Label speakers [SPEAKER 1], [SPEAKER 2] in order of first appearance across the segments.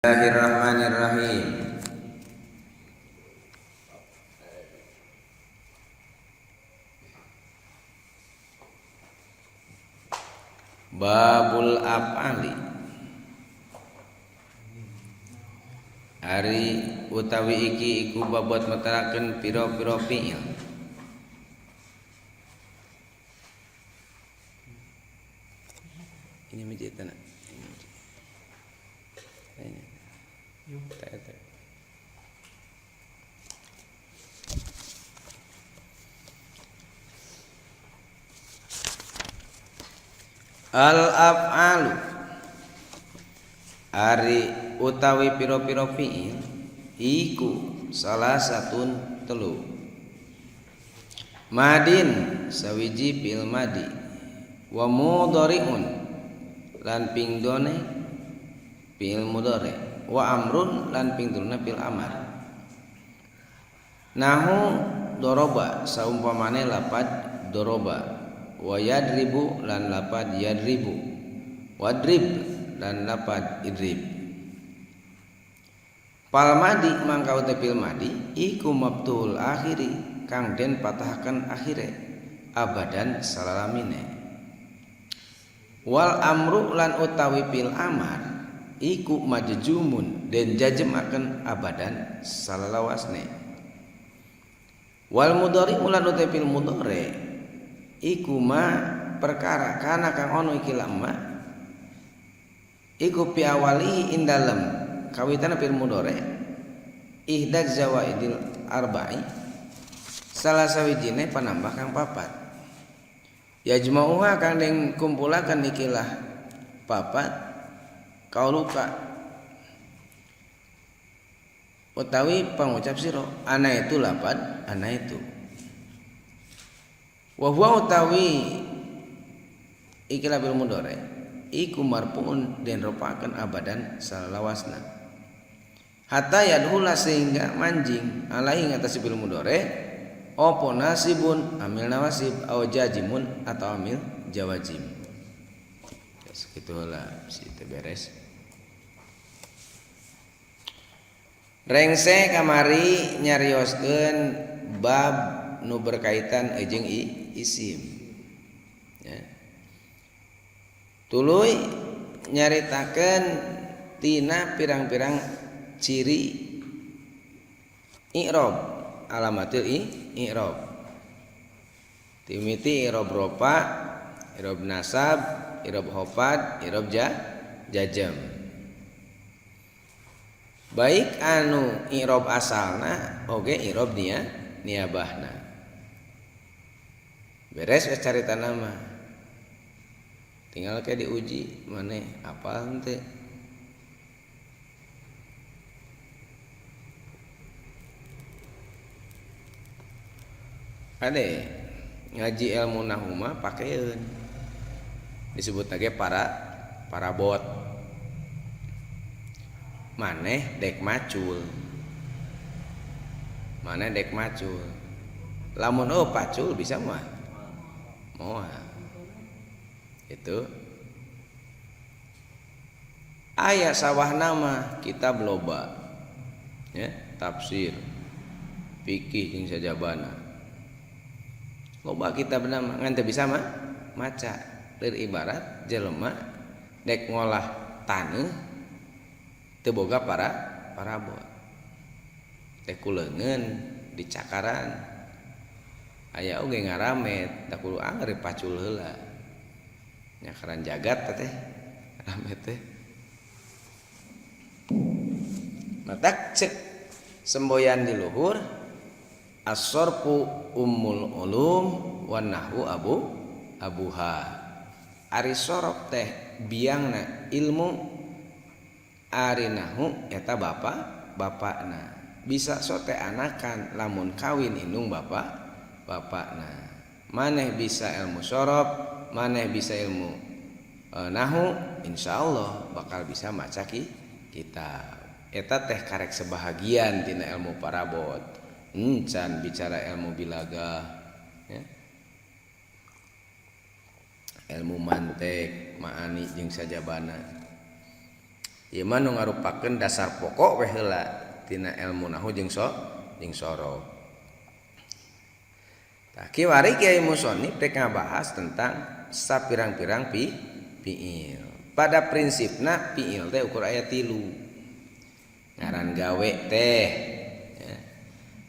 [SPEAKER 1] Bismillahirrahmanirrahim. Babul af'ali ari utawi iki iku babot meterakeun pira-pira fi'il. Ini masjid tanah. Ini. Al-af'alu ari utawi pira-pira fi'il iku salah satun telu. Madin sawiji fi'il madi, wa mudhari'un lan pingdone fi'il mudhari', wa amrun lan pingdona fi'il amar. Nahu doroba saumpamane lapad doroba, wa yadribu lan lapad yadribu, wadrib lan lapad idrib. Pal madi mangka utepil madi iku mabtul akhiri kang den patahkan akhire abadan salalamine. Wal amru lan utawi pil amar iku majjumun den jajemaken abadan salalawasne. Wal mudhari ulan utawi pil mudhari iku ma perkara kana kang ono iki lama iku pi awali indalem kawitana fil mudhari ihdaz zawaidil arba'i salah sawijine panambah kang papat. Yajma'uha kang den kumpulaken ikilah papat kauluka utawi pangucap sira ana itu lapad ana itu. Wa huwa utawi ikilah bil mudhari iku marfu'un den ropaken abadan salawasna hatta yadhula sehingga manjing alai ngatasi bil mudhari apa nasibun amil nawasib au jazimun atau amil jawazim. Segitulah situ beres. Rengse kamari nyarioskeun bab nu berkaitan jeung isim ya. Tuluy nyaritakeun tina pirang-pirang ciri i'rab, alamatil i'rab. Timiti i'rab rofa, i'rab nasab, i'rab khafad, i'rab jazm. Baik anu i'rab asalna oge i'rab niabahna. Beres wis carita nama. Tinggal kayak diuji maneh apal henteu. Ade ngaji ilmu nahwu mah pakeun. Disebut lagi parabot. Maneh dek macul. Maneh dek macul. Lamun pacul bisa mah. Moal itu ayat sawah nama kitab loba ya, tafsir fikih jeung sajabana loba kitab nama ngan teu bisa mah maca. Lir ibarat jelema dek ngolah taneuh teu boga parabot teh kuleungeun di cakaran aya oge ngaramet da kudu angger pacul heula nya karan jagat teh ramet teh matak cek semboyan di luhur as-sarfu ummul ulum wan nahwu abuha. Ari sorop teh biangna ilmu, ari nahwu eta bapakna. Bisa sote anakan lamun kawin indung bapakna. Maneh bisa ilmu sorop, maneh bisa ilmu nahwu, insyaallah bakal bisa maca kitab. Eta teh karek sebahagian tina ilmu parabot. Can bicara ilmu bilaga ya. Ilmu mantek, ma'ani jeung sajabana. ieu mah nu ngarupakeun dasar pokok we heula tina ilmu nahwu jeung sorof. Tah kiwari Kiai Musonif rek ngabahas tentang sapirang-pirang fiil. Pada prinsipna fiil teh ukur aya 3. Ngaran gawe teh ya.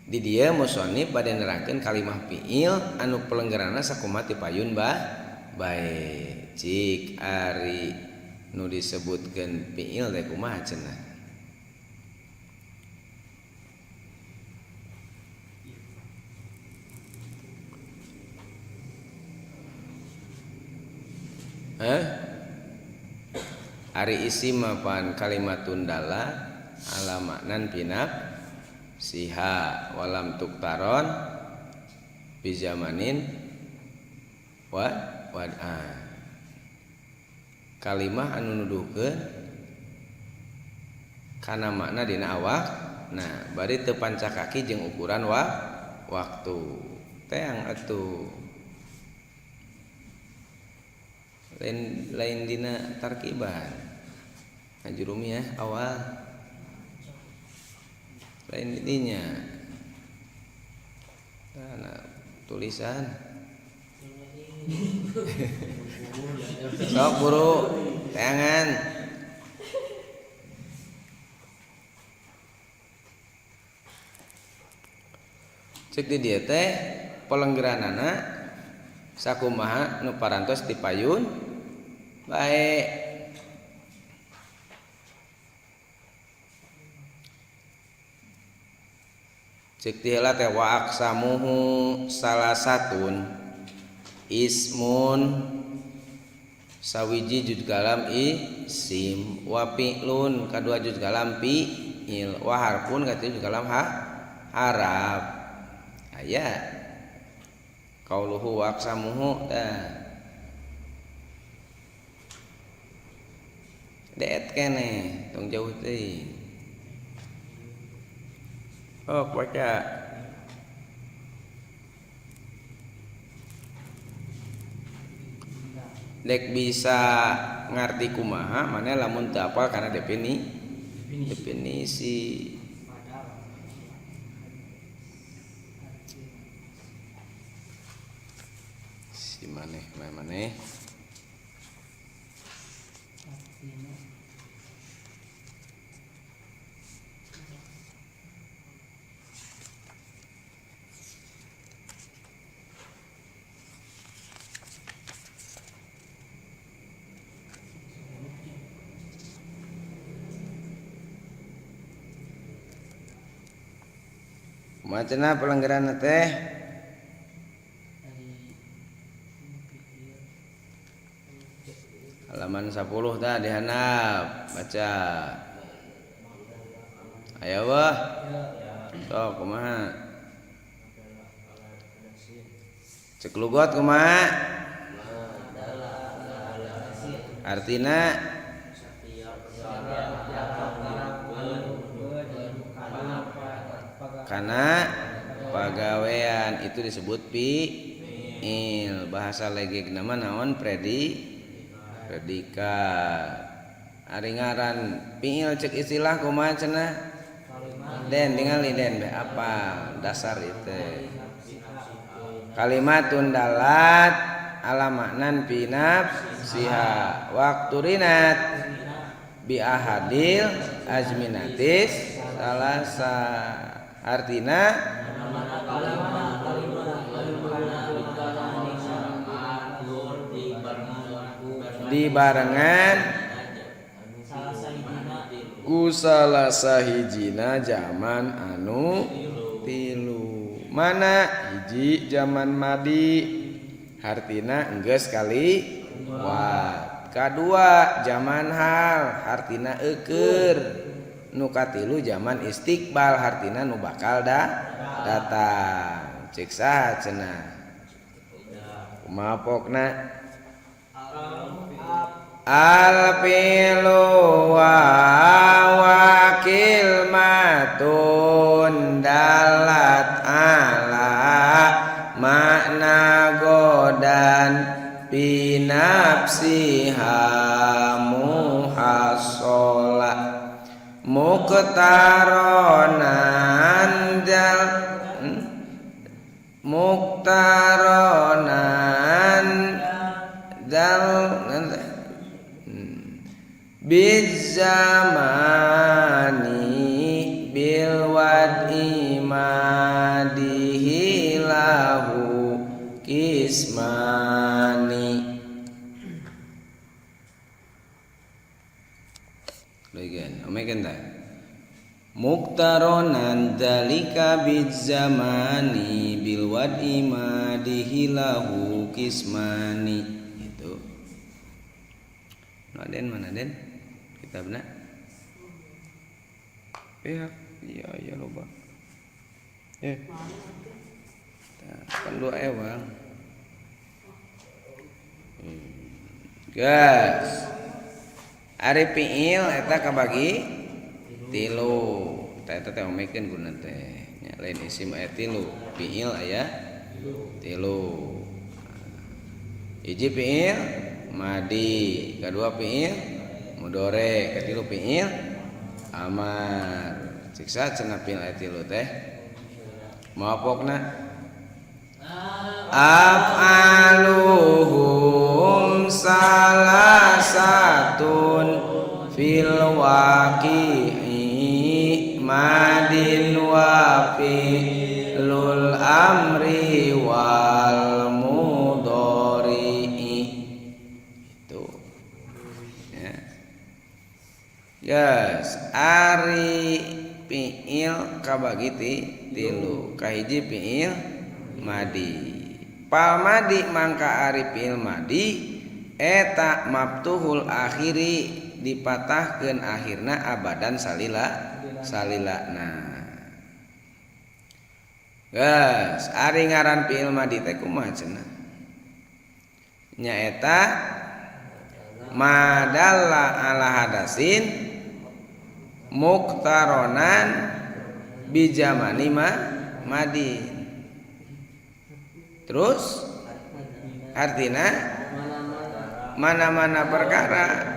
[SPEAKER 1] Di dieu musonif bade nerangkeun kalimah fiil anu pelenggarana sakumaha ti payun bae. Cik ari nu disebutkeun fiil teh kumaha cenah? Ari isim mapan kalimatun dalla ala maknan pinap siha walam tuktaron bi zamanin wa kalimah anu nuduhkeun kana makna dina awak. Nah bari teu pancakaki jeung ukuran waktu teang atuh lain dina tarkiban ajrumiyah awal lain dinya nah, tulisan sok buru teangan cek di dieu teh pelenggeranana sakumaha nu parantos ti payun bae. Cek ti heula teh wa aqsamuhu salasatun ismun sawiji juz kalam isim wa fi'lun kadua juz kalam fi'il wa harfun katilu juz kalam haraf. Aya qauluhu wa aqsamuhu deet kene tong jauh teuing. Baca dek bisa ngarti kumaha mana lamun teu apal kana definisi. Si maneh macana pelanggaran teh halaman 10 tah dihandap baca aya wah sok kumaha cek lugot kumaha artina kana pagawean itu disebut fi'il. Bahasa legeg nama naon predikat. Ari ngaran fi'il cek istilah kumaha cenah? Den ningali den be apa dasar itu. Kalimatun dalat ala maknan pinaf siha waktu rinat bi ahadil azminatis salasa. Artina dibarengan ku salah sahijina zaman anu tilu. Mana hiji zaman madi hartina enggeus kali wat. Kadua zaman hal hartina eukeur. Nu katilu zaman istiqbal hartina nu bakal datang. Cek saha cenah? Kumaha pokna? Al-fi'lu wa wakil matun dalat ala makna godan binafsiha muhassola muktaronan jal muktaronan jal bizamani bil wad'i madihi lahu kismani. Legen, omekan ta. Muktaronan dalika bizamani bil wad'i madihi lahu kismani. Itu. Naden mana den? Kitabna. Iya loba. Kan dua ewang. Gas. Ari fiil eta kabagi tilu. Eta teh omekeun guna teh. Nya lain isim aya tilu. Fiil aya tilu. Hiji fiil madi, kedua fiil mudore, ketilu fiil amar. Siksa cenah fiil aya tilu teh. Mapokna af'aluhum salasatun fil waqi'i madin wa fi'lul amri wal mudhari'i. Itu ya. Yes, ari fi'il kabagi tilu. Kahiji fi'il madi. Pal madi mangka ari fi'il madi eta maftuhul akhiri dipatahkeun akhirna abadan salilana. Geus ari ngaran fi'il madi teh kumaha cenah? Nya eta madalla ala hadasin muktaronan bijamani madi. Terus artina mana-mana perkara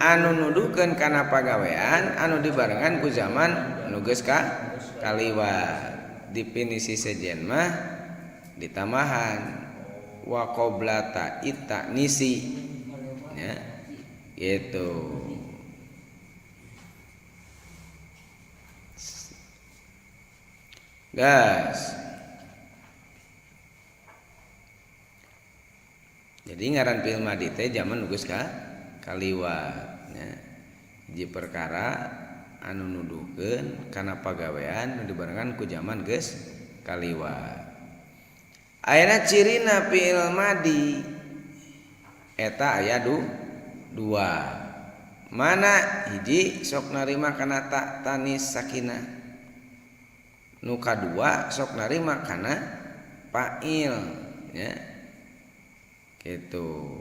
[SPEAKER 1] anu nuduhkeun kana pagawean anu dibarengan ku zaman nu geus kaliwat. Definisi sejen mah ditamahan wa qoblata itanisi ya gitu. Gas. Jadi ngaran fi'il madi teh zaman nu geus kaliwat nya. Hiji perkara anu nuduhkeun kana pagawean nu dibarengan ku zaman geus kaliwat. Ayeuna cirina fi'il madi eta aya dua. Mana hiji sok narima kana ta tanis sakinah. Nu kadua sok narima kana fa'il ya. Gitu.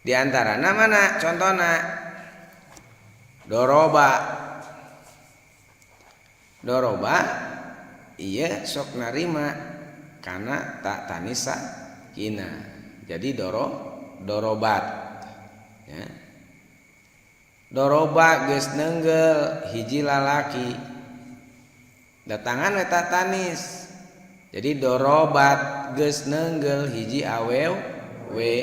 [SPEAKER 1] Di antarana mana contohna doroba iya sok narima kana tak tanisa kina jadi dorobat ya. Doroba geus neunggel hiji lalaki datangan eta tanis. Jadi dorobat geus neunggel hiji awewe.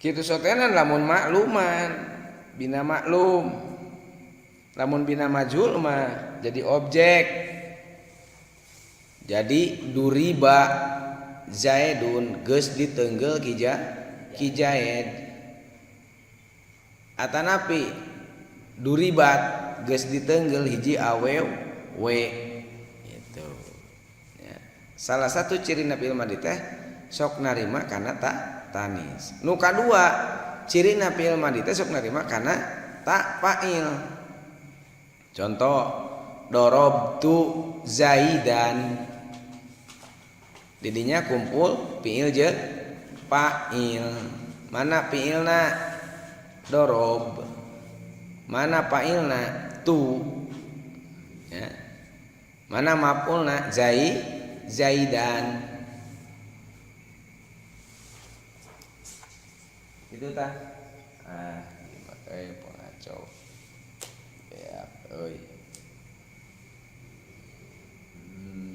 [SPEAKER 1] Kitu sotenan lamun makluman bina maklum. Lamun bina majhul mah jadi objek. Jadi duriba Zaidun geus diteunggel ki Zaid. Atanapi duribat geus diteunggel hiji awewe gitu ya. Salah satu ciri fi'il madi teh sok narima kana tanis. Nu kadua ciri fi'il madi teh sok narima kana ta fa'il. Contoh dorobtu Zaidan. Didinya kumpul fi'il jeung fa'il. Mana fi'ilna dorob, mana fa'ilna tu ya. Mana maf'ulna Zaidan. Gitu tah. Pengacau. Ya, euy.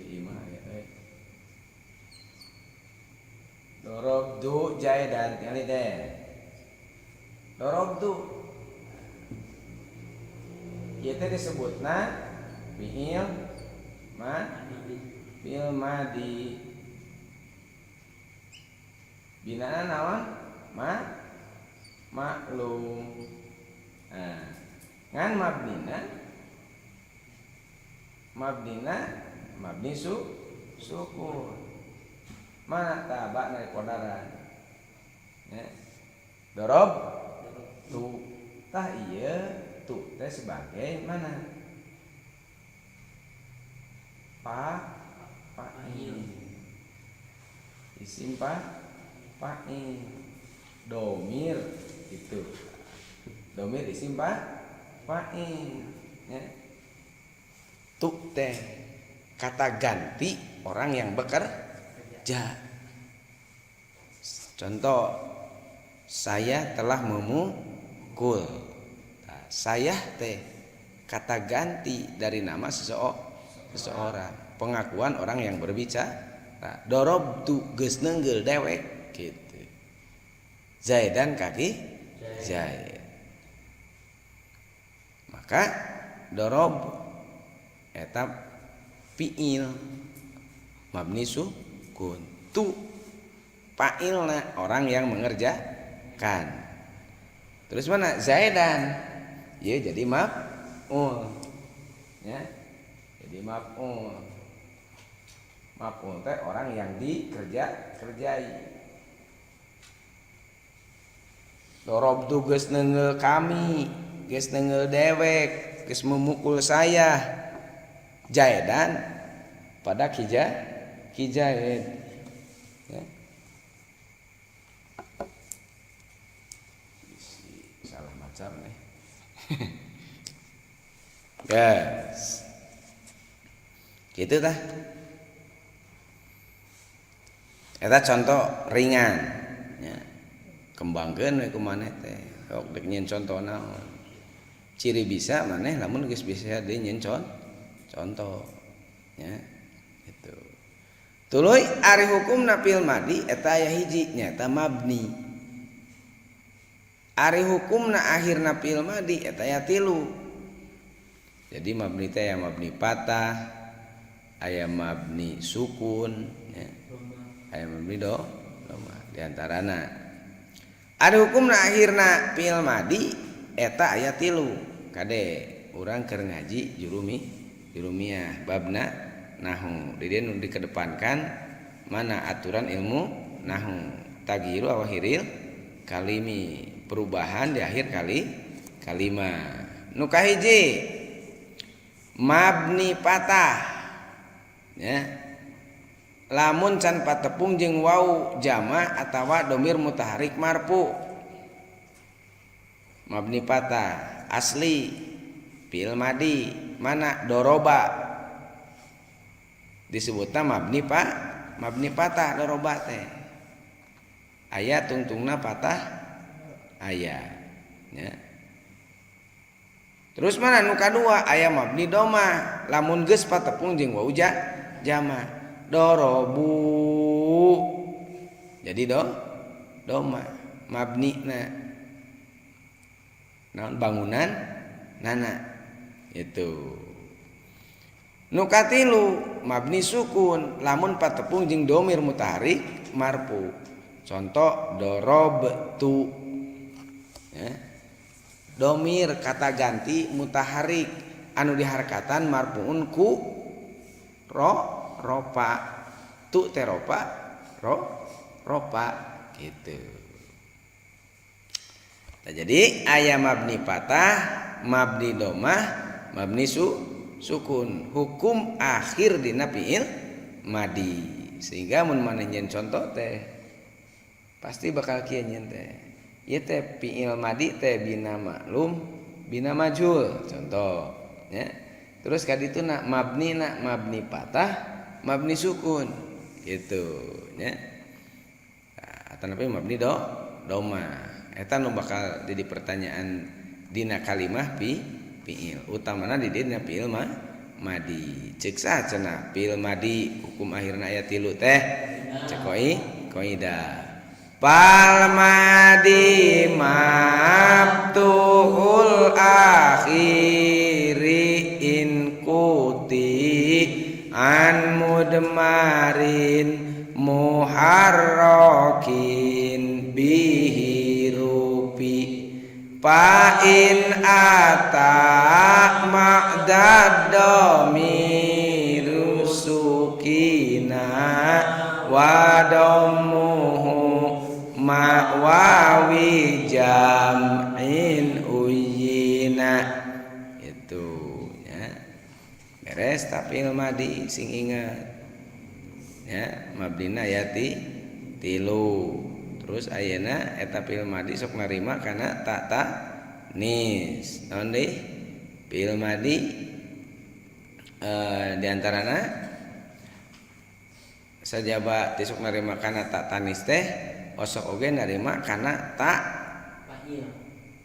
[SPEAKER 1] Ieu mah aya euy. Dorobtu Zaidan kali teh. Dorobtu. Ieu teh disebutna fiil madi. Binaan naon? Maklum. Nah, ngan mabni sukun. Mana tabak dari kodaran. Ya. Dorob tu tah ieu tu teh sebagai mana? Fa'il. Isim fa'il. Domir itu. Domir isim fa'il. Ya. Tu teh kata ganti orang yang bekerja. Contoh, saya telah memukul. Nah, saya teh kata ganti dari nama seseorang. Pengakuan orang yang berbicara. Nah, dorobtu geus neunggel dewek gitu. Zaidan kaki Zaid. Maka dorob eta fiil mabni sukun. Tu fa'ilna orang yang mengerjakan. Terus mana Zaidan? Ya jadi maf'ul. Ya. Jadi maf'ul. Maf'ul teh orang yang kerjai. Dorobtu geus neungeul kami, geus neungeul dewek, geus memukul saya. Zaidan pada Zaid. Ya. Salah macam nih. Yes. Gitu tah. Eta contoh ringan. Ya. Kembangkeun we kumaneh teh. Sok dek nyen contoh naon. Ciri bisa maneh lamun geus bisa deui nyen contoh. Ya. Gitu. Tuluy ari hukumna fil madi eta aya hiji nyaeta mabni. Ari hukumna akhirna fil madi eta aya 3. Jadi mabni teh aya mabni patah, aya mabni sukun, ya. Aya mabni doma di antarana. Ari hukumna akhirna fil madi eta aya 3. Kade urang keur ngaji jurumiyah babna nahwu. Di dieu nu dikedepankan mana aturan ilmu nahwu. Tagyiru awahiril kalimi, perubahan di akhir kalimat. Nu kahiji mabni patah. Ya. Lamun can patepung jeung wau jama atawa domir mutaharik marfu. Mabni patah asli fil madi mana doroba disebutna mabni patah doroba teh. Aya tungtungna patah aya. Ya. Terus mana nu kadua aya mabni doma lamun geus patepung jeung wau jama. Dorobu jadi doma mabnina naon bangunan nana itu. Nu katilu mabni sukun lamun patepung jeung domir mutaharik marfu. Contoh dorobtu. Ya. Domir kata ganti mutaharik anu diharkatan marfuun ku ropa tu teropa ropa gitu. Nah, jadi aya mabni patah, mabni domah, mabni sukun. Hukum akhir dina fiil madi. Sehingga mun maneh nyen contoh teh pasti bakal kieu nyen teh. Ieu teh fiil madi teh bina maklum, bina majhul contoh, ya. Terus kadituna mabni patah, mabni sukun gitu ya. Nah, tanapi mabni doma eta nu bakal jadi pertanyaan dina kalimah fiil utamana di dina fiil madi cek sacenah fiil madi hukum akhirna aya 3 teh cek qaidah fal madi mabtuul akhiri in kuti an mudmarin muharrakin bihi rupi fa in ata ma'dad dhamiru sukina wa dhammuhu ma wawi jam'in uyina itu ya beres tapi madi sing ingat ya mabdina ayati 3 terus ayeuna eta fiil madi sok narima kana ta nis naon deui fiil madi di antarana sajaba tisuk narima kana ta tanis teh osok oge narima kana ta fa'il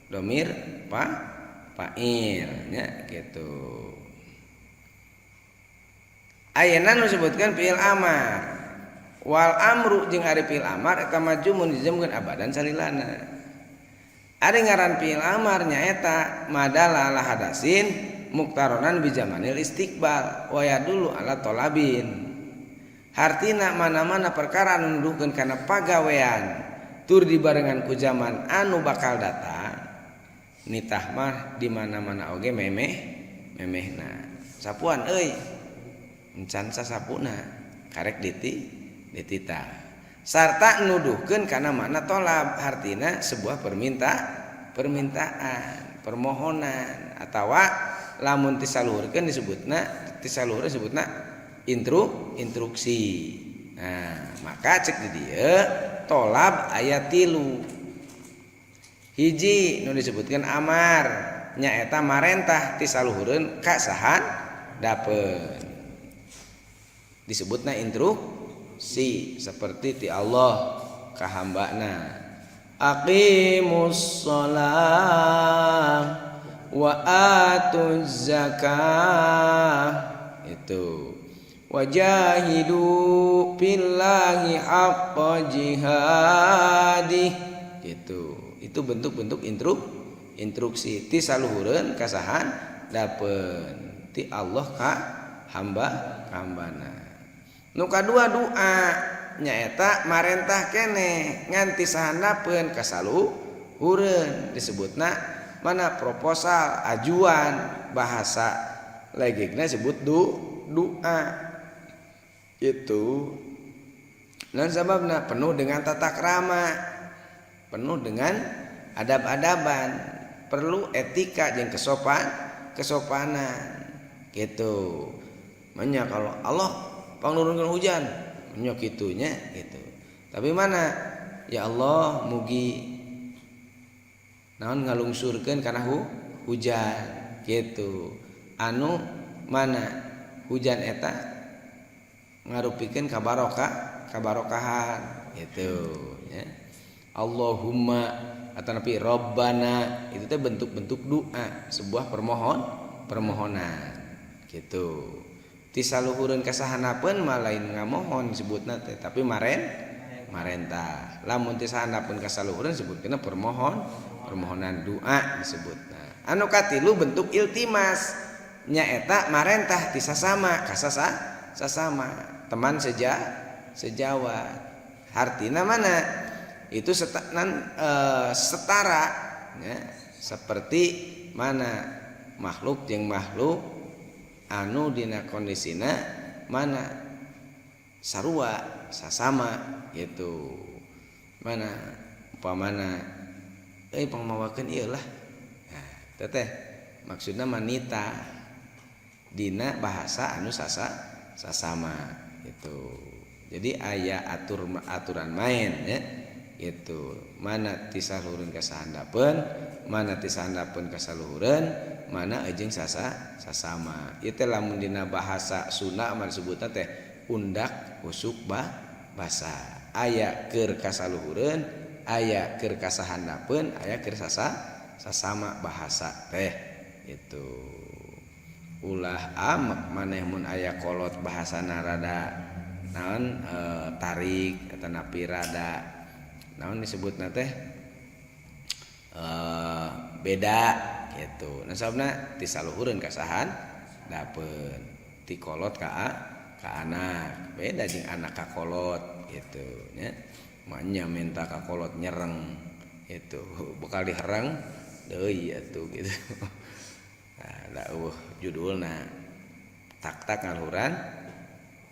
[SPEAKER 1] domir fa'il nya gitu. Ayeuna nu disebutkeun fiil amar wal amru jeung ari fiil amar eta majzumun dijemkeun abadan salilana. Ari ngaran fiil amar nyaeta madala la hadasin muktaronan bi zamanil istiqbal wa yadullu ala talabin. Hartina mana-mana perkara anu nuduhkeun kana pagawean tur dibarengan ku zaman anu bakal datang nitah mah di mana-mana oge memehna. Sapuan euy encan sasapuna karek ditita sarta nuduhkeun kana makna tolab artina sebuah permintaan permohonan atawa lamun tisaluhurkeun disebutna instruksi. Nah maka cek di dieu tolab aya 3 hiji nu disebutkeun amar nyaeta marentah tisaluhureun ka sahan dapeun disebutna instruksi seperti ti Allah ka hambana aqimus shalah wa atuz zakah itu wajahidu billahi haqqa jihadih gitu. Itu bentuk-bentuk instruksi ti saluhureun ka sahan dapeun ti Allah ka hambana. Nu kadua doa nyaeta marentah keneh nganti sahandapeun ka saluhureun disebutna mana proposal ajuan bahasa legegna disebut doa itu. Dan sebabna penuh dengan tata krama, penuh dengan adab-adaban, perlu etika jeung kesopanan gitu. Manya kalau Allah pangnurunkeun hujan nya kitunya gitu. Tapi mana ya Allah mugi naon ngalungsurkeun kana hujan gitu. Anu mana hujan eta ngarupikeun kabarokahan gitu ya. Allahumma atau nabi Rabbana itu teh bentuk-bentuk doa, sebuah permohonan gitu. Ti saluhureun ka sahanapeun mah lain ngamohon disebutna teh tapi marentah. Lamun ti sahanapeun ka saluhureun disebutkeun permohonan doa disebutna. Anu katilu bentuk iltimas nyaeta marentah ti sasama ka sasama teman sejawat. Hartina mana itu setara ya, seperti mana makhluk jeung makhluk anu dina kondisina mana sarua sasama gitu. Mana upamana pangmawakeun ieu lah. Nah, teteh maksudna manita dina bahasa anu sasama gitu. Jadi aya aturan main ya gitu. Mana ti saluhureun ka sahandapeun, mana ti sahandapeun ka saluhureun, mana jeung sasama. Ieu teh lamun dina bahasa Sunda mah disebutna teh undak usuk basa. Aya keur ka saluhureun, aya keur kasahandapeun aya keur sasama bahasa teh itu ulah maneh mun aya kolot bahasana rada naon tarik eta napi rada naon disebutna teh beda gitu. Nah sababna ti saluhureun kasahan dapeun ti kolot ka anak beda jeung anak ka kolot gitu nya. Manya minta ka kolot nyereng itu bakal diherang deui atuh gitu. Nah, judulna tak ngaluhuran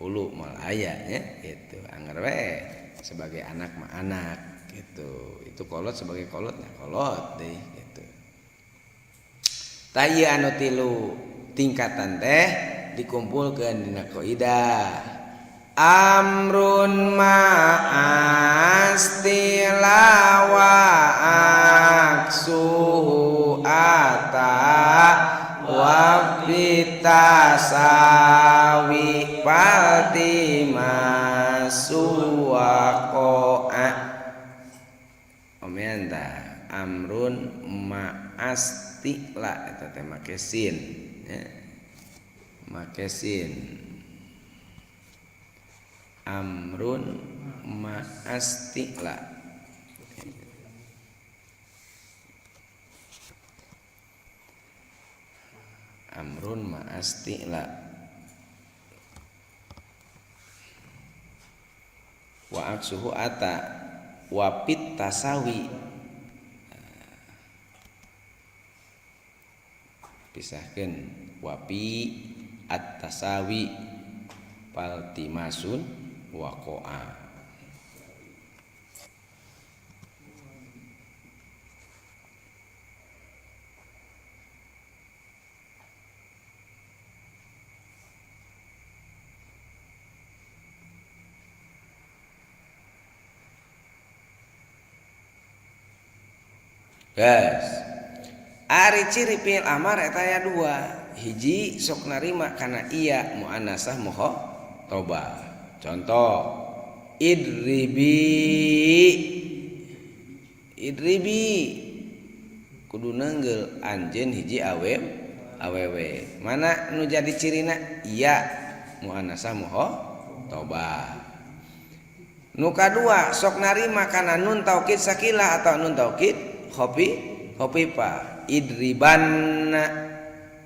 [SPEAKER 1] hulu moal aya nya gitu. Angger we sebagai anak mah anak gitu. Itu kolot sebagai kolotnya kolot deh gitu. Tah ieu anu tilu tingkatan teh dikumpulkeun dina qaidah. Amrun ma'astilawa aksuhu ata wa bitasawi paltima suwaqo'a omeanda amrun ma'astila eta teh make sin ya. Make sin amrun ma'astila amrun ma'astila wa aksuhu ata wa pit tasawi pisahkeun wapi at tasawi paltimasun waqo'a. Guys, ari ciri fiil amar eta aya dua. Hiji sok narima kana iya muannasah mukhatabah. Contoh idribi kudu neungeul anjeun hiji awewe. Mana nu jadi cirina? Iya muannasah mukhatabah. Nu kadua sok narima kana nun taukid sakila atau nun taukid khafifah. Idriban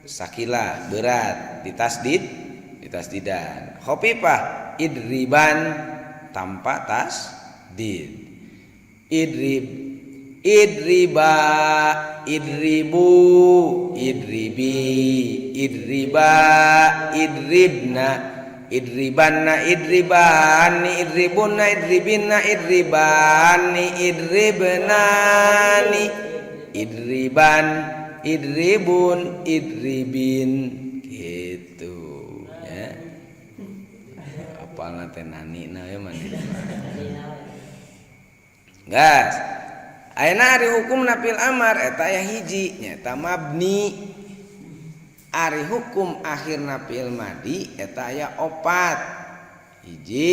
[SPEAKER 1] sakila berat ditasdidan. Khafifah idriban tanpa tasdid. Idriba idribu idribi idriba idribna idribanna idribani idribunna idribinna idribani idribnani idriban idribun idribin gitu ya. Apalna teh nani na ya mandi. Gas ayeuna ari hukumna fil amar eta aya hiji nyaeta mabni. Ari hukum akhirna fil madi eta aya opat. Hiji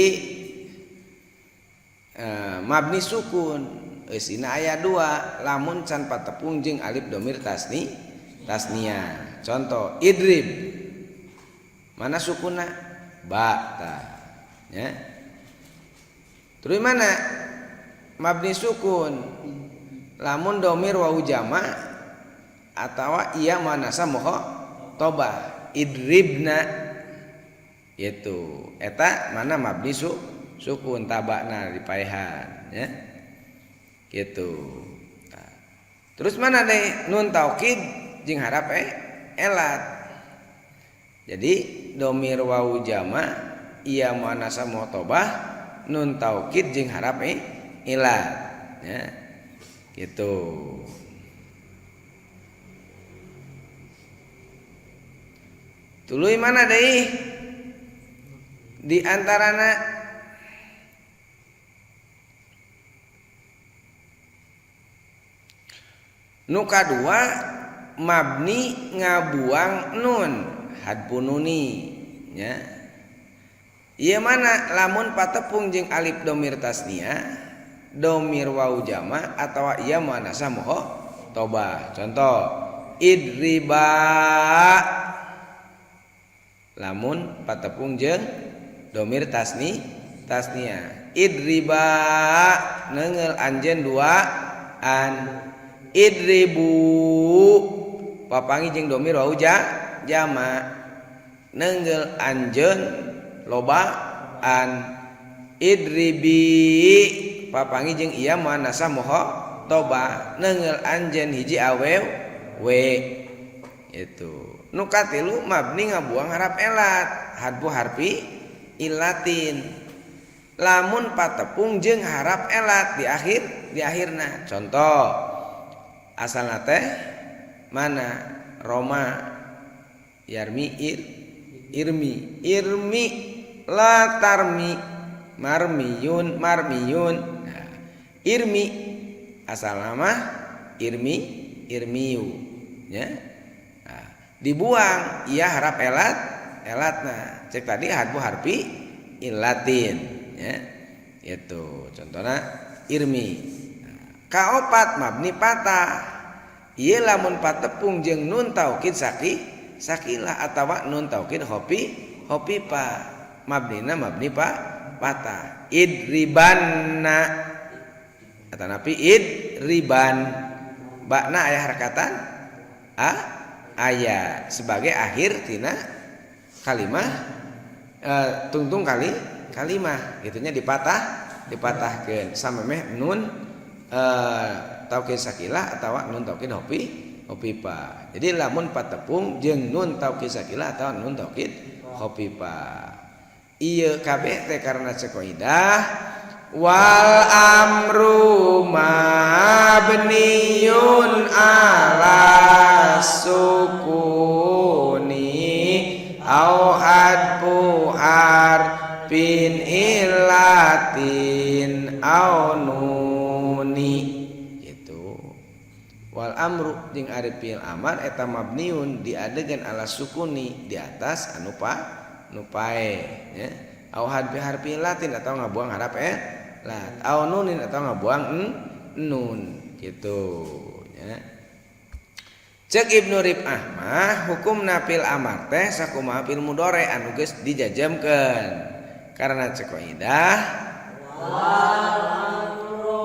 [SPEAKER 1] mabni sukun eusina aya dua lamun can patepung jeung alif dhamir tasnia. Contoh idrib mana sukunna ba tah nya. Terus mana mabni sukun lamun dhamir wau jama atawa iya manasa mukhatabah idribna itu eta mana mabni sukun tabakna dipaehan ya gitu. Nah, terus mana deh nun taukid jeung harap elat. Jadi dhamir wau jama iya manasa mukhatabah nun taukid jeung harap ilat ya gitu. Tuluy mana deui di antarana nu kadua mabni ngabuang nun hadpun nuni nya. Ieu mana lamun patepung jeung alif dhamir tasniah domir wau jama atawa ieu muannasa mukhatabah. Contoh idriba lamun patepung jeung domir tasniah. Idriba neungeul anjeun duaan. Idribu papangi jeung domir wau jama neungeul anjeun lobaan. Idribi papangi jeung ieu muannasa mukhatabah neungeul anjeun hiji awewe. Itu nu katilu mabni ngabuang harap elat hadfu harfi ilatin. Lamun patepung jeung harap elat di akhirna. Contoh asalna teh mana Roma yarmi irmi la tarmi marmiyun nah, irmi asal nama irmiyu ya. Nah, dibuang ia harap elatna cek tadi hadfu harfi ilatin ya. Itu contohnya irmi. Nah, kaopat mabni patah ieu lamun patepung jeung nun taukid sakilah atawa nun taukid hopipa mabnina mabni patah. Idribanna atanapi idriban bakna aya harakatan aya sebagai akhir tina kalimah tungtung kalimah gitunya dipatahkeun samemeh nun taukid sakilah atawa nun taukid hopipa. Jadi lamun patepung jeung nun taukid sakilah atawa nun taukid hopipa. Ieu kabeh teh karena cekaidah wal amru mabniun ala sukuni au hadfu harfin ilatin au nuni. Gitu. Wal amru jeung ari fiil amar eta mabniun diadegan ala sukuni di atas anu pae ya. Au hadfi harfi latin atau ngabuang harap lat au nunin atau ngabuang nun gitu ya. Cek Ibnu Rib'ah mah hukumna fil amar teh sakumaha fil mudhari anu geus dijajamkeun karena cek qaidah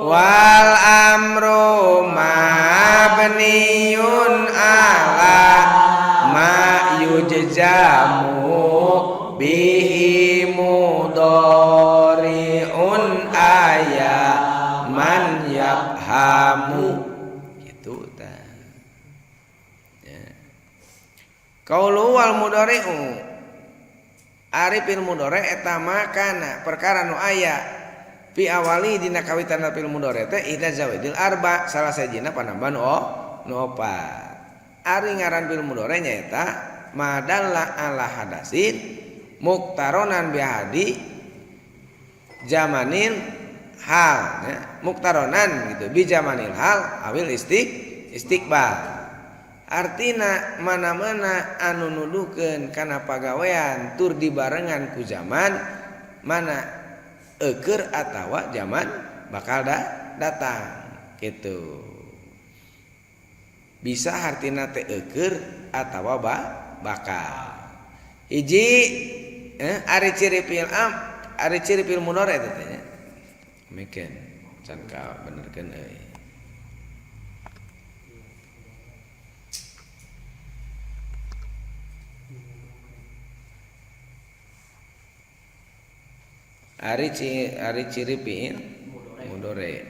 [SPEAKER 1] wal amru mabniun ala ma yujzamu bihi mudhari'un aya man yafhamu gitu tah ya. Qaulu wal mudhari'u ari fil mudhari' eta makana perkara nu aya fi awali dina kawitan fil mudhari' teh idza zawidil arba salah sajina panambahan nu opat. Ari ngaran fil mudhari' nyaeta madalla ala hadasin muktaronan bihadi zamanil hal ya. Muktaronan gitu bi zamanil hal awil istiqbal artina mana-mana anu nuduhkeun kana pagawean tur dibarengan ku zaman mana eukeur atawa zaman bakal datang gitu. Bisa hartina teh eukeur atawa bakal. Hiji ari ciri fil mudhari eta teh nya. Mikeun can ka benerkeun euy. Ari ciri fiil mudhari.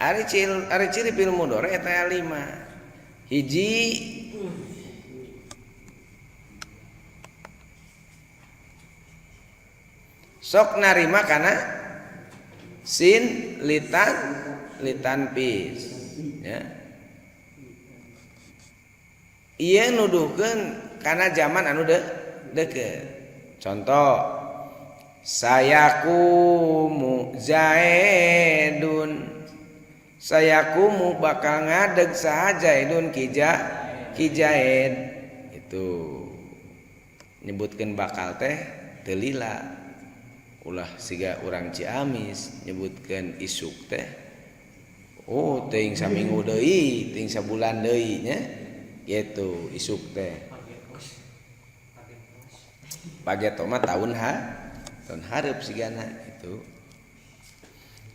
[SPEAKER 1] Ari ciri fiil mudhari eta aya 5. Hiji sok narima kana sin litan pis ya. Ieu nuduhkeun kana zaman anu deukeut. Contoh sayakumu zaidun sayakumu bakal ngadeg saha Zaidun ki Zaid itu nyebutkeun bakal teh teu lila ulah siga urang Ciamis nyebutkeun isuk teh oh teuing saminggu deui teuing sabulan deui nya gitu isuk teh pageto mah tahun hareup sigana itu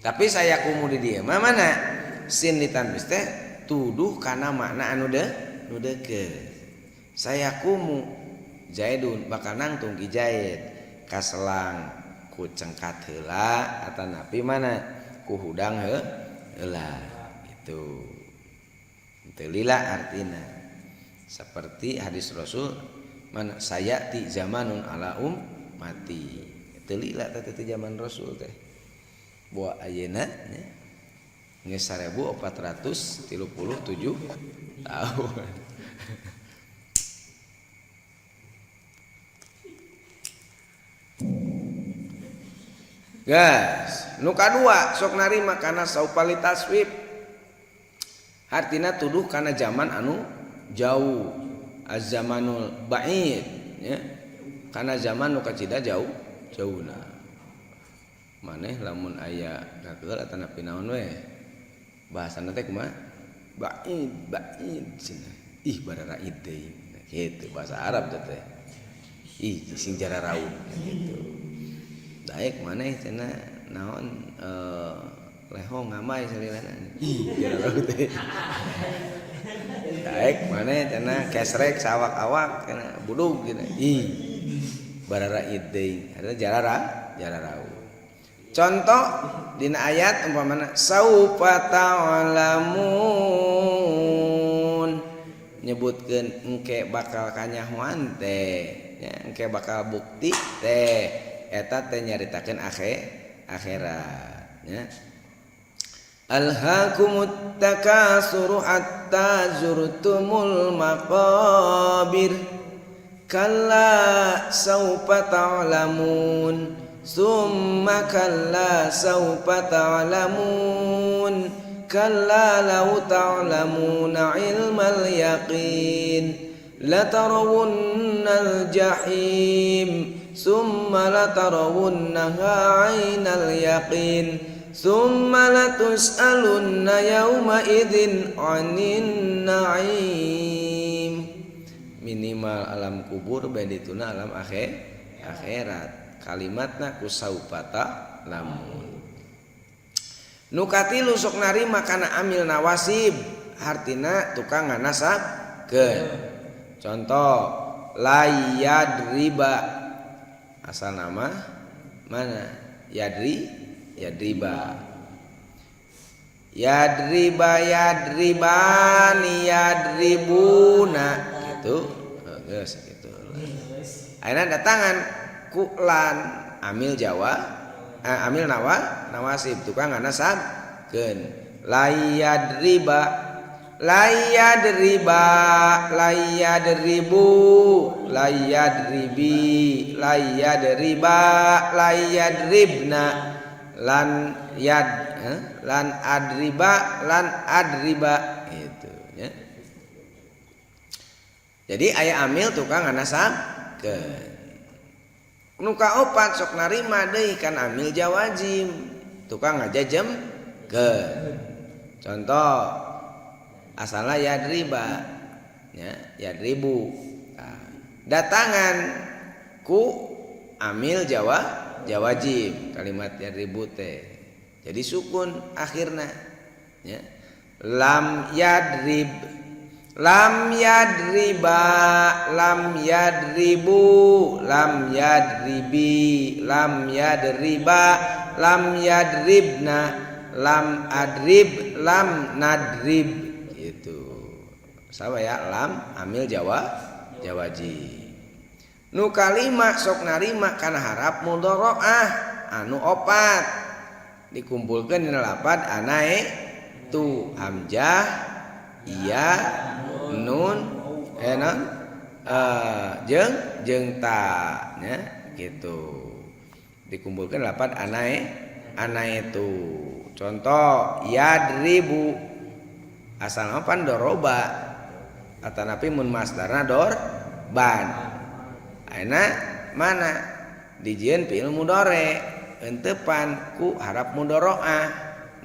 [SPEAKER 1] tapi sayakumu di dieu mah mana sin ditanbis teh tuduh kana makna anu deukeut sayakumu Zaidun bakal nangtung ki Zaid kaselang ku cengkat heula atanapi mana ku hudang heula itu teu lila artina seperti hadis Rasul man sayati zamanun ala mati teu lila teh zaman Rasul teh buat ayeuna nya geus 1437 tahun. Gas, nu kadua sok narima kana saupali taswib. Artina tuduh kana zaman anu jauh, az-zamanul ba'id nya. Kana zaman nu kacida jauhna. Maneh lamun aya kakeul atanapi naon we? Bahasana teh kumaha? Ba'id cenah. Ih barara id deui. Kitu bahasa Arab teh. Ih sing jara raun gitu. Daek maneh cenah naon lehong ngamai salilana. Ih jara raun teh. Daek maneh cenah kesrek sawak-awak cenah budug cenah. Ih barara id deui. Ada jara raun. Contoh dina ayat umpamana saufa ta'lamun nyebutkeun engke bakal kanyahoan teh nya engke bakal bukti teh eta teh nyaritakeun akhirat nya alhaakumut takasuru hatta zurtumul maqabir kalla saufa ta'lamun summa kalla saufa ta'lamun kalla law ta'lamuna ilmal yaqin latarawunnal jahim summa latarawunnaha 'ainal yaqin summa latus'alunna yawma idzin 'anin na'im minimal alam kubur badituna alam akhirat kalimatna ku saupata lamun nu katilu sok narima kana amil nawasib artina tukang nganasabkeun contoh layadriba asal nama mana yadriba yadribani yadribuna gitu geus kitu ayeuna datangan kulan amil amil nawasib tukang nganasabkeun layadriba layadribu layadribi layadriba layadribna lan adriba itu ya. Jadi aya amil tukang nganasabkeun nu kaopat sok narima deui kan amil jawazim tukang ngajajemkeun contoh asalna yadriba ya yadribu nah, datangan ku amil jawazim kalimat yadribu teh jadi sukun akhirna ya lam yadrib lam yadriba lam yadribu lam yadribi lam yadriba lam yadribna lam adrib lam nadrib gitu sawa ya lam amil jawaji nu kalima sok narima kana harap mudharaah anu opat dikumpulkeun dina lapad anae tu hamzah iya nun jeung ta nya gitu dikumpulkan lapan anae tu Contoh yadribu asal apa doroba atanapi mun masdarna dorban. Ayeuna mana dijieun fi'il mudhari entepan ku harap mudharaah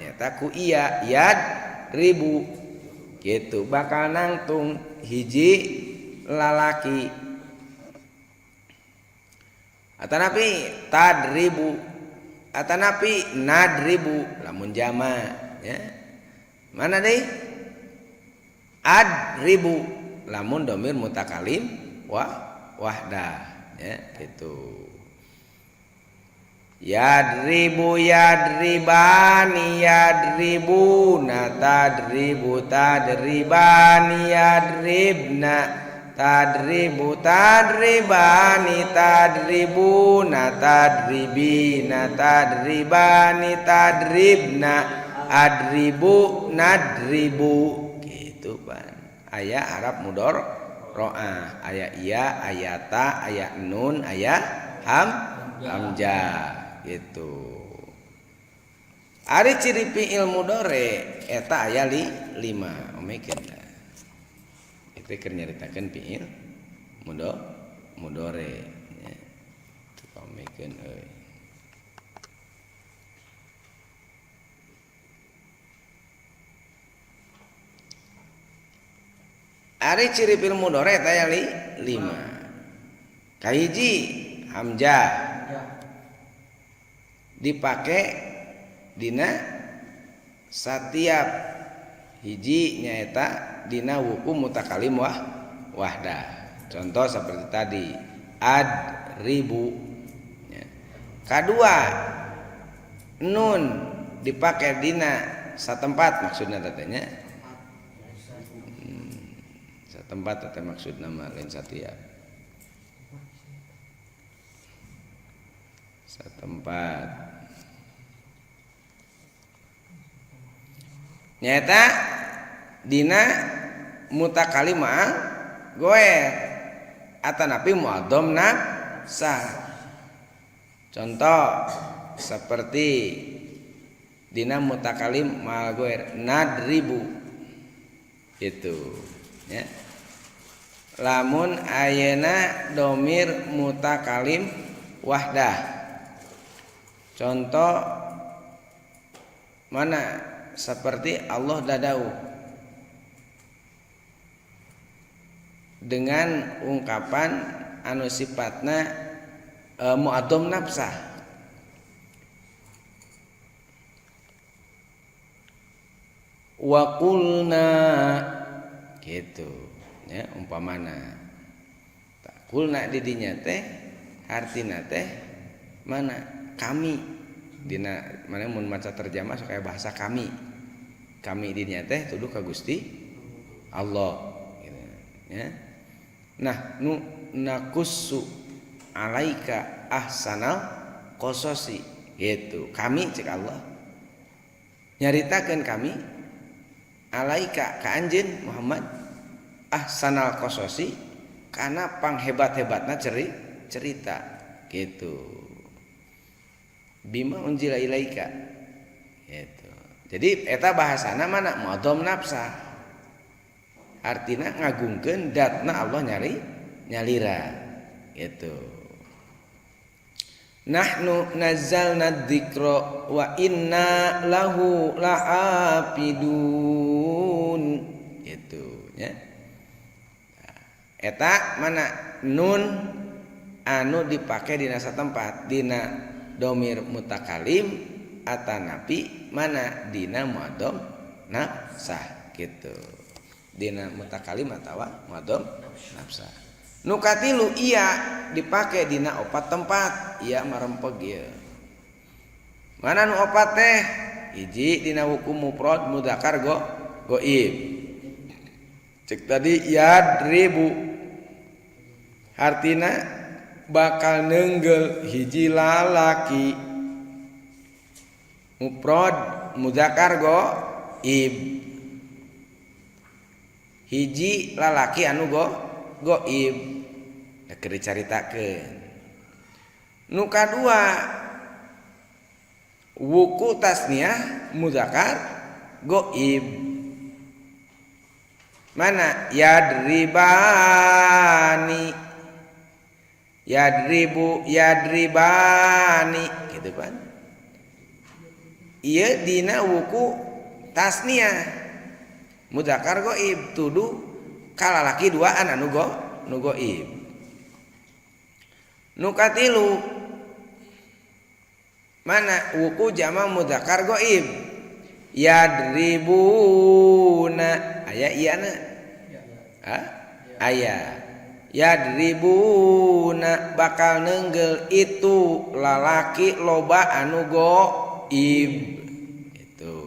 [SPEAKER 1] nyata ku iya yadribu gitu bakal nangtung hiji lalaki. Atanapi tadribu atanapi nadribu lamun jama ya. Mana deui adribu lamun domir mutakalim wahdah ya gitu. Yadribu yadribani yadribuna tadribu tadribani yadribna tadribu tadribani tadribuna tadribina tadribani tadribna adribu nadribu gitu pan. Aya Arab mudor ro'ah aya iya aya ta aya nun aya hamzah gitu. Ari ciri fi'il mudhari eta aya 5 omekeun da. Itu keur nyaritakeun fi'il mudhari nya. Omekeun euy. Ari ciri fi'il mudhari eta aya 5. Kahiji hamzah dipake dina satiap hiji nyaeta dina wuku mutakalim wahdah. Contoh seperti tadi adribu ya. Kadua nun dipake dina satempat maksudna tatanya satempat teh maksudna mah lain satiap satempat nyata dina mutakalimah goer atanapi muadhom nafsah. Contoh seperti dina mutakalim mal goer nadribu itu ya. Lamun ayeuna domir mutakalim wahdah. Contoh mana seperti Allah dadau dengan ungkapan anu sifatna muadhom nafsah. Wa qulna gitu ya umpamana tak qulna di dinya teh artina teh mana kami dina mana mun maca terjemah supaya bahasa kami dinya teh tuduh ka Gusti Allah gitu ya. Nah nu nakussu alaika ahsanal qasasi gitu kami cek Allah nyaritakeun kami alaika ka anjeun Muhammad ahsanal qasasi kana panghebat-hebatna cerita gitu bima unjila ilaika gitu. Jadi eta bahasana mana muadhom nafsah artina ngagungkeun datna Allah nyalira gitu. Nahnu nazzalna dzikra wa inna lahu lahafidun gitu ya. Eta mana nun anu dipake dina satempat dina domir mutakalim atanapi mana dina muadhom nafsah gitu dina mutakalim atawa muadhom nafsah. Nu katilu iya dipake dina opat tempat iya marempeg ieu. Mana nu opat teh hiji dina hukum mufrad mudzakkar goib cek tadi yadribu artina bakal nenggel hiji lalaki mufrad mudzakkar goib hiji lalaki anu goib keur dicaritakeun. Nu kadua wuku tasniah mudzakkar ghaib. Mana yadribani, yadribu, yadribani gitu kan. Ieu dina wuku tasniah mudzakkar ghaib tuduh kalalaki duaan anu ghaib. Nu katilu mana wuku jama mudzakkar ghaib yadribuna aya iana aya yadribuna bakal nenggel itu lalaki loba anu ghaib itu.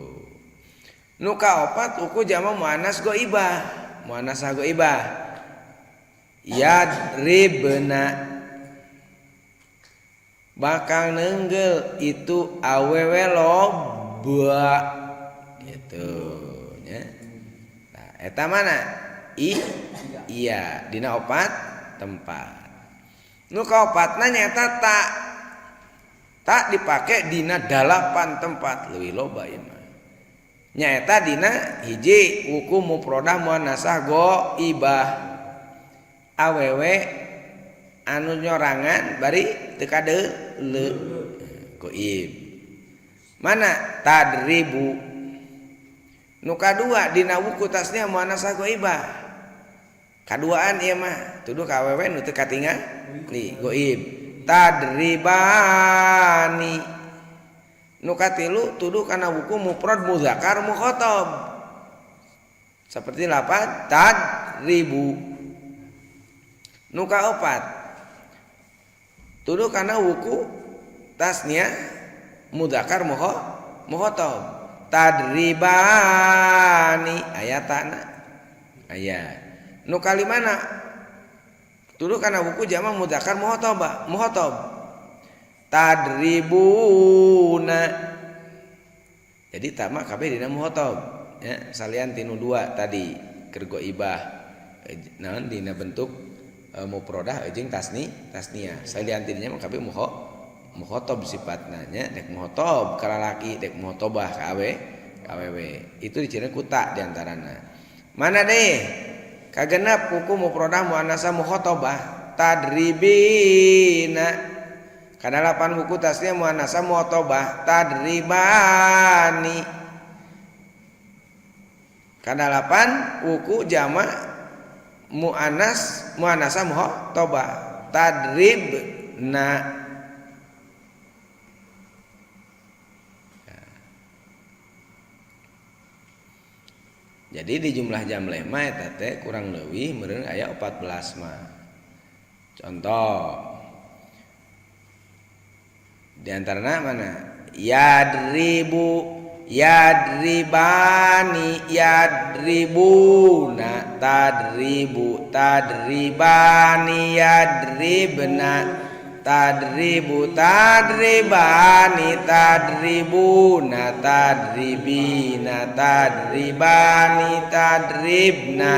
[SPEAKER 1] Nu kaopat wuku jama muannas ghaibah, muannasah ghaibah yadribna bakal nenggel itu awewe loba gitu nya. Nah, eta mana? Iya dina opat tempat. Nu kaopatna nyaeta tak dipake dina 8 tempat leuwih loba ieu mah. Nyaeta dina hiji wuku mufradah muannasah ghaibah awewe anu nyorangan bari teu kadeuleu ghaib. Mana tadribu. Nu kadua dina wuku tasniah muannasah ghaibah. Kaduaan ieu mah tuduh ka awewe nu teu katingali ghaib. Tadribani. Nu katilu tuduh kana wuku mufrad mudzakkar mukhatab. Seperti lapan tadribu. Nu kaopat tuduh kana wuku tasniah mudzakkar mukhatab. Tadribani ayatana aya. Nu kalimana tuduh kana wuku jama mudzakkar mukhatab. Tadribuna. Jadi tama kabeh dina mukhatab ya, salian tinu 2 tadi keur ghaibah naon dina bentuk mufradah jeung tasniah. Salian tidinya mah kabeh mukhatab sifatna nya, dek mukhatab ka lalaki, dek mukhatabah ka awewe. Itu dicirina ku ta di antarana. Mana deh? Kagenep hukum mufradah muannasah mukhatabah tadribina. Kana 8 buku tasniah muannasah mukhatabah tadribani. Kana 8 buku jamak muannasah mukhatabah tadribna. Jadi di jumlah jamleh mah eta teh kurang leuwih meureun aya 14 mah. Contoh di antarana mana? Yadribu, yadribani, yadribuna, tadribu, tadribani, yadribna, tadribu, tadribani, tadribuna, tadribina, tadribani, tadribna,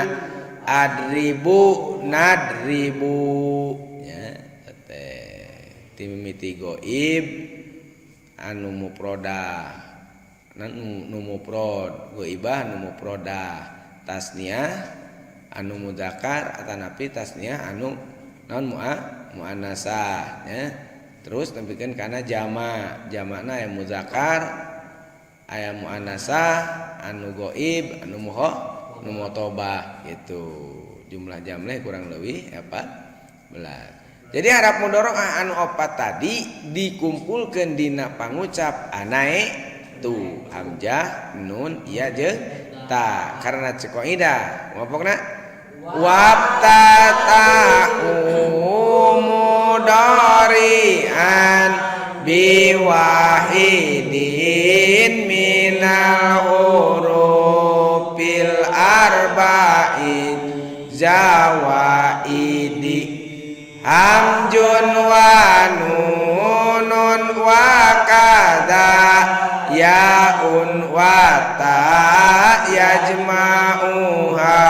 [SPEAKER 1] adribu, nadribu. Ya, teh timimiti ghaib anu mufradah, nu mufrad ghaibah anu mufradah tasniah anu mudzakkar atanapi tasniah anu naon muannasah ya. Terus tempikeun kana jamakna aya mudzakkar aya muannasah anu ghaib anu mukhatabah gitu. Jumlah jamleh kurang leuwih 14. Jadi harap mudharaah anu 4 tadi dikumpulkeun dina pangucap anae tu hamzah nun iya jeung ta karena cek qaidah mapokna wabtatahu mudhari'an biwahidin minal hurufil arba'in zawaidi hamjun wa nunun wa kadza yaun wa ta yajma'uha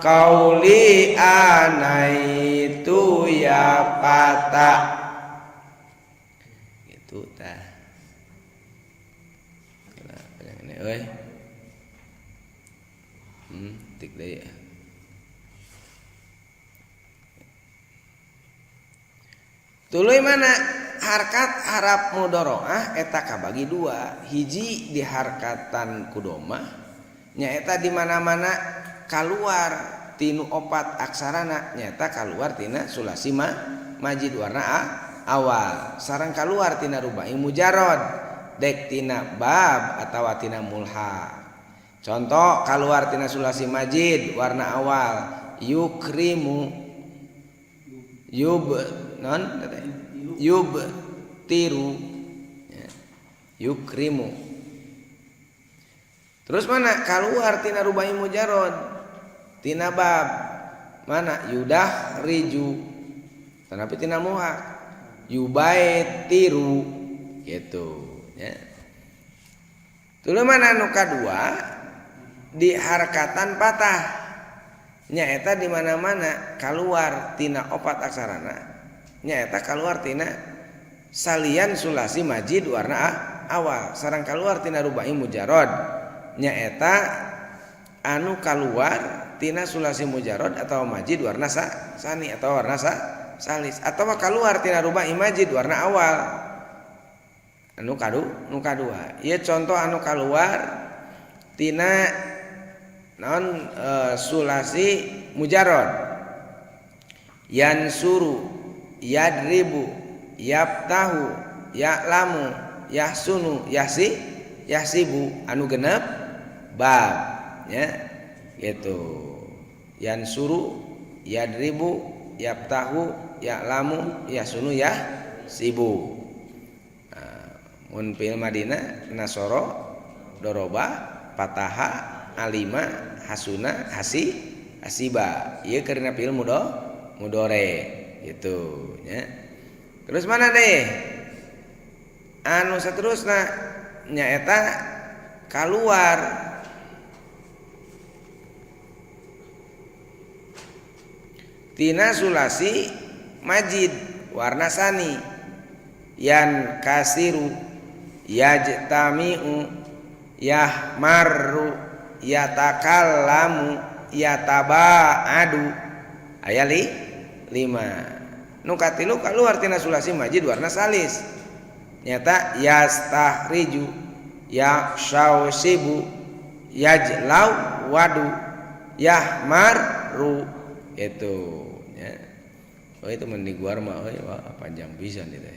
[SPEAKER 1] qauli anaitu ya pata gitu tah. euy. Tik deui. Tuluy mana harkat harap mudharaah eta kabagi dua. Hiji di harkatan kudomah nyaeta di mana-mana kaluar tinu opat aksarana nyaeta kaluar tina sulasi majid warna awal. Sareng kaluar tina rubai mujarrad dek tina bab atawa tina mulha. Contoh kaluar tina sulasi majid warna awal yukrimu yub tiru ya. Yukrimu. Terus mana kaluar tina rubai mujarrad tina bab mana yudah riju tanapi tina muha yubait tiru gitu ya. Tuluy mana nu kadua di harkatan patah nyaeta di mana-mana kaluar tina opat aksarana nyaeta kaluar tina salian sulasi majid warna awal sareng kaluar tina rubai mujarrad nyaeta anu kaluar tina sulasi mujarrad atau majid warna sani atau warna salis atau kaluar tina rubai majid warna awal anu kadua ieu contoh anu kaluar tina non sulasi mujarrad yansuru yadribu yaftahu ya'lamu yahsunu yahsibu anu genep bab ya gitu yansuru yadribu yaftahu ya'lamu yahsunu yahsibu. Mun fi'il madina nasoro doroba fataha alima hasuna hasiba ieu karena fi'il mudhore gitu nya. Terus mana deh anu saterusna nyaeta kaluar tina sulasi majid warna sani yan kasiru yajtami'u yahmarru yatakallamu yataba'adu aya 5. Nu katilu kaluar tina sulasi majid warna salis nyata yastahriju yashausibu yajlau wadu yahmaru itu ya. Oh itu mending guar mah wah panjang pisan itu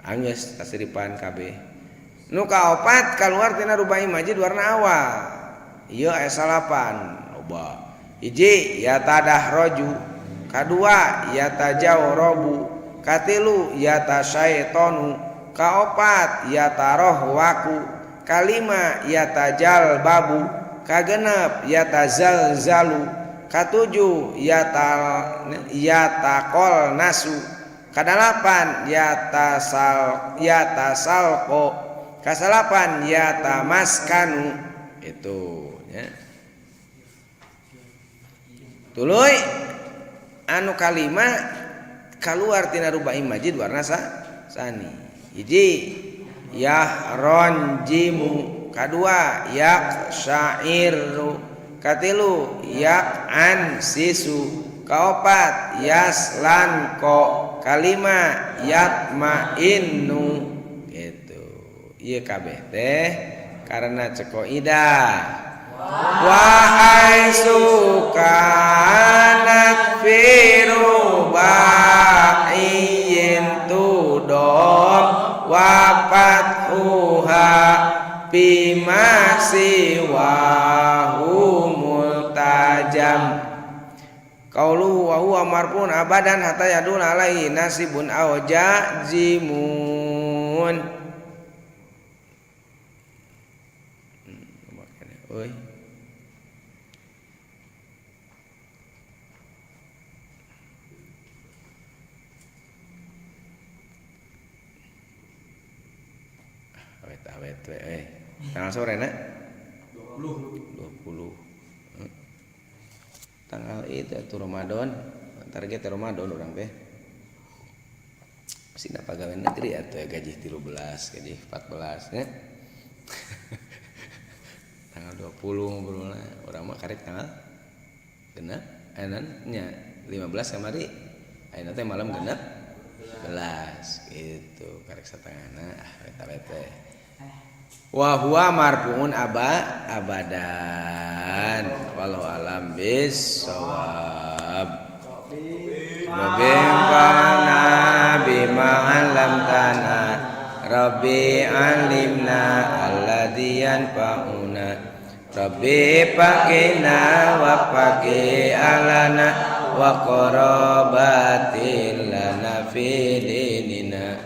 [SPEAKER 1] anggeus tasripan kabeh. Nu kaopat kaluar tina rubai majid warna awal ieu aya 8 loba. Hiji yatadahroju, kadua yatajawrobu, katilu yatasyaitonu, kaopat yatarohwaku, kalima yatajalbabu, kagenep yatazalzalu, katujuh yatakol nasu, kadalapan yatasalko, kasalapan yatamaskanu itu ya. Tuluy anu kalima kaluar tina rubai majid warna sani. Hiji yahronjimu, kadua yak syairu, katilu yak ansisu, kaopat yaslanko, kalima yatmainnu gitu. Ieu kabeh teh karena cekoidah. Wahai sukanat firuba'iyin tudom wafathuha bima siwahu multajam. Qauluhu wa huwa marfun abadan hatta yadul alaihi nasibun aw jazimun. Oi. Awet tanggal sore na 20 tanggal itu Ramadan target Ramadan orang teh sina pegawai negeri atuh gaji 13 gaji 14 ya tanggal 20 ngobrolna urang mah karek tanggal genep nya 15 kamari ayeuna teh malam genep 11 gitu karek satengahna eta teh wa huwa marfuun abadan wallahu alam bissawab Rabbi fa'na bima 'allamtana Rabbi alimna alladzi yanfa'una Rabbi faqina wa faqi alana wa qarabatil lana fi dinina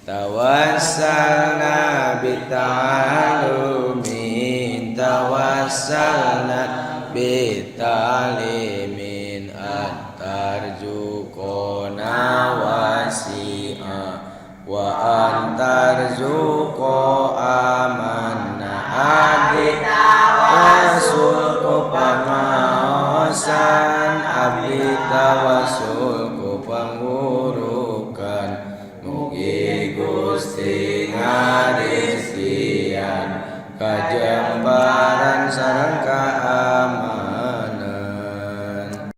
[SPEAKER 1] tawassalna bita'alumin tawassalna bita'alimin antarzuqona wasi'a wa antarzuqo amanna adita wasulku pamaosan abita wasulku pangurukan mugi Gusti ngarizkian kajembaran sareng